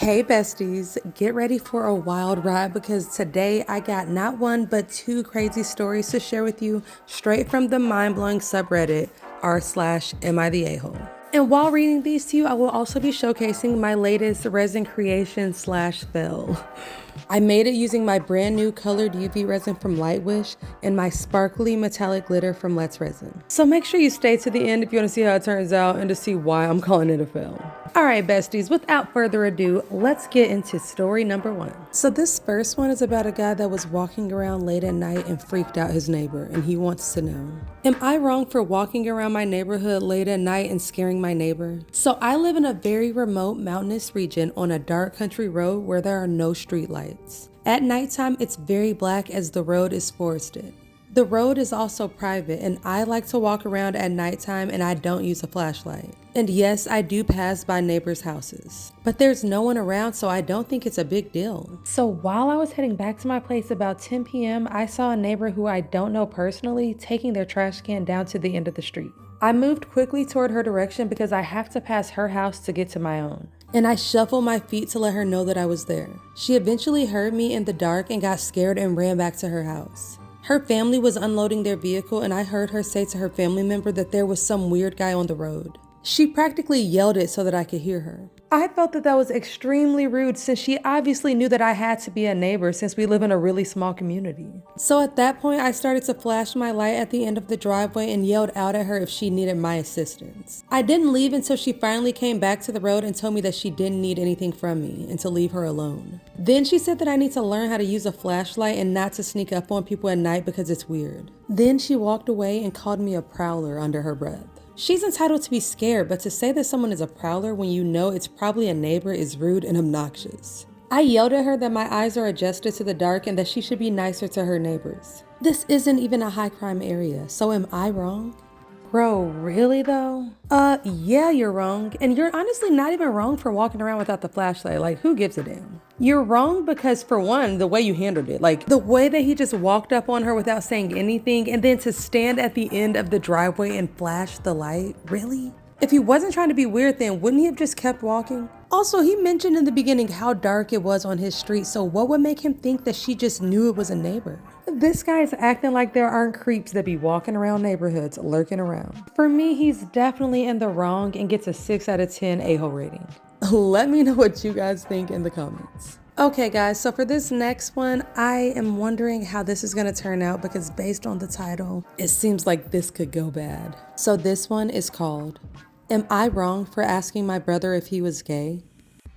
Hey besties, get ready for a wild ride because today I got not one but two crazy stories to share with you straight from the mind-blowing subreddit r/am I the a-hole. And while reading these to you, I will also be showcasing my latest resin creation / fail. I made it using my brand new colored UV resin from Lightwish and my sparkly metallic glitter from Let's Resin. So make sure you stay to the end if you want to see how it turns out and to see why I'm calling it a fail. Alright besties, without further ado, let's get into story number 1. So this first one is about a guy that was walking around late at night and freaked out his neighbor, and he wants to know, am I wrong for walking around my neighborhood late at night and scaring my neighbor? So I live in a very remote mountainous region on a dark country road where there are no street lights. At nighttime, it's very black as the road is forested. The road is also private, and I like to walk around at nighttime and I don't use a flashlight. And yes, I do pass by neighbors' houses, but there's no one around, so I don't think it's a big deal. So while I was heading back to my place about 10 p.m., I saw a neighbor who I don't know personally taking their trash can down to the end of the street. I moved quickly toward her direction because I have to pass her house to get to my own. And I shuffled my feet to let her know that I was there. She eventually heard me in the dark and got scared and ran back to her house. Her family was unloading their vehicle and I heard her say to her family member that there was some weird guy on the road. She practically yelled it so that I could hear her. I felt that was extremely rude since she obviously knew that I had to be a neighbor since we live in a really small community. So at that point, I started to flash my light at the end of the driveway and yelled out at her if she needed my assistance. I didn't leave until she finally came back to the road and told me that she didn't need anything from me and to leave her alone. Then she said that I need to learn how to use a flashlight and not to sneak up on people at night because it's weird. Then she walked away and called me a prowler under her breath. She's entitled to be scared, but to say that someone is a prowler when you know it's probably a neighbor is rude and obnoxious. I yelled at her that my eyes are adjusted to the dark and that she should be nicer to her neighbors. This isn't even a high crime area, so am I wrong? Bro, really though? Yeah, you're wrong. And you're honestly not even wrong for walking around without the flashlight. Like, who gives a damn? You're wrong because, for one, the way you handled it. Like, the way that he just walked up on her without saying anything and then to stand at the end of the driveway and flash the light. Really? If he wasn't trying to be weird, then wouldn't he have just kept walking? Also, he mentioned in the beginning how dark it was on his street, so what would make him think that she just knew it was a neighbor? This guy's acting like there aren't creeps that be walking around neighborhoods, lurking around. For me, he's definitely in the wrong and gets a 6 out of 10 a-hole rating. Let me know what you guys think in the comments. Okay guys, so for this next one, I am wondering how this is gonna turn out because based on the title, it seems like this could go bad. So this one is called, Am I Wrong for Asking My Brother If He Was Gay?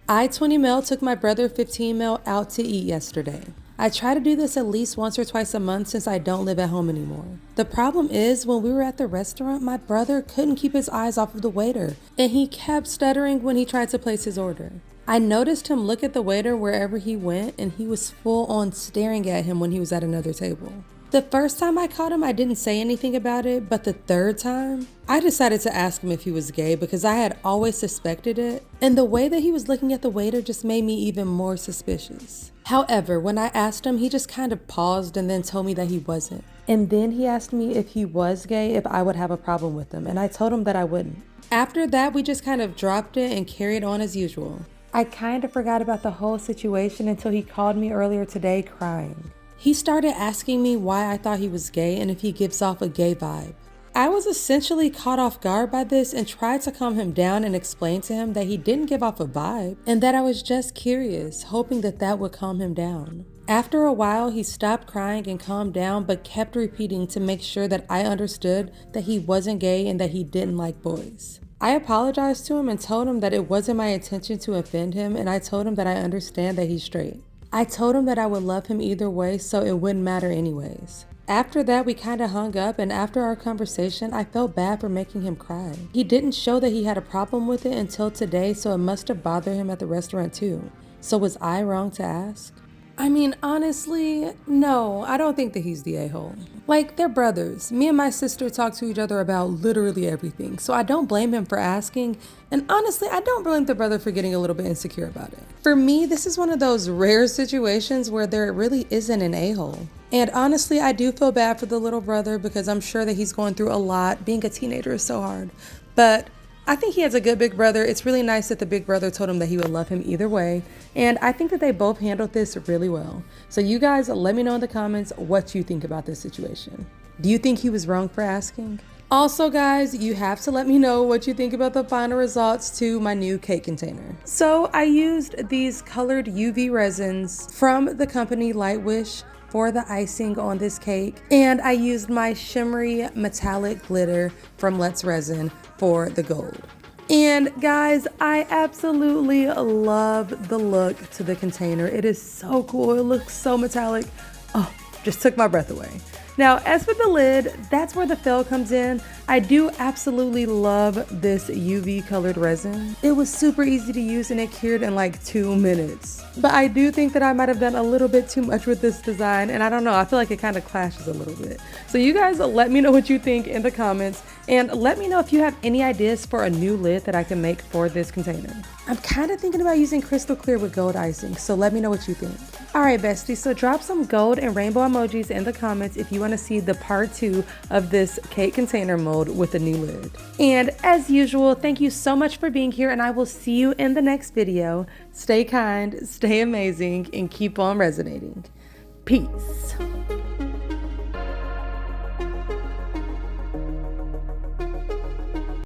I, 20 male, took my brother, 15 male, out to eat yesterday. I try to do this at least once or twice a month since I don't live at home anymore. The problem is, when we were at the restaurant, my brother couldn't keep his eyes off of the waiter, and he kept stuttering when he tried to place his order. I noticed him look at the waiter wherever he went, and he was full on staring at him when he was at another table. The first time I caught him, I didn't say anything about it, but the third time, I decided to ask him if he was gay because I had always suspected it, and the way that he was looking at the waiter just made me even more suspicious. However, when I asked him, he just kind of paused and then told me that he wasn't. And then he asked me if he was gay, if I would have a problem with him, and I told him that I wouldn't. After that, we just kind of dropped it and carried on as usual. I kind of forgot about the whole situation until he called me earlier today crying. He started asking me why I thought he was gay and if he gives off a gay vibe. I was essentially caught off guard by this and tried to calm him down and explain to him that he didn't give off a vibe and that I was just curious, hoping that that would calm him down. After a while, he stopped crying and calmed down but kept repeating to make sure that I understood that he wasn't gay and that he didn't like boys. I apologized to him and told him that it wasn't my intention to offend him, and I told him that I understand that he's straight. I told him that I would love him either way, so it wouldn't matter anyways. After that, we kind of hung up, and after our conversation, I felt bad for making him cry. He didn't show that he had a problem with it until today, so it must have bothered him at the restaurant too. So was I wrong to ask? I mean, honestly, no, I don't think that he's the a-hole. Like, they're brothers. Me and my sister talk to each other about literally everything, so I don't blame him for asking, and honestly, I don't blame the brother for getting a little bit insecure about it. For me, this is one of those rare situations where there really isn't an a-hole. And honestly, I do feel bad for the little brother because I'm sure that he's going through a lot. Being a teenager is so hard. But I think he has a good big brother. It's really nice that the big brother told him that he would love him either way. And I think that they both handled this really well. So you guys let me know in the comments what you think about this situation. Do you think he was wrong for asking? Also guys, you have to let me know what you think about the final results to my new cake container. So I used these colored UV resins from the company Lightwish for the icing on this cake, and I used my shimmery metallic glitter from Let's Resin for the gold. And guys, I absolutely love the look to the container. It is so cool. It looks so metallic. Oh, just took my breath away. Now, as for the lid, that's where the fail comes in. I do absolutely love this UV colored resin. It was super easy to use and it cured in like 2 minutes. But I do think that I might have done a little bit too much with this design, and I don't know, I feel like it kind of clashes a little bit. So you guys let me know what you think in the comments, and let me know if you have any ideas for a new lid that I can make for this container. I'm kind of thinking about using crystal clear with gold icing, so let me know what you think. Alright besties, so drop some gold and rainbow emojis in the comments if you want to see the part 2 of this cake container mold with a new lid. And as usual, thank you so much for being here, and I will see you in the next video. Stay kind, stay amazing, and keep on resonating. Peace.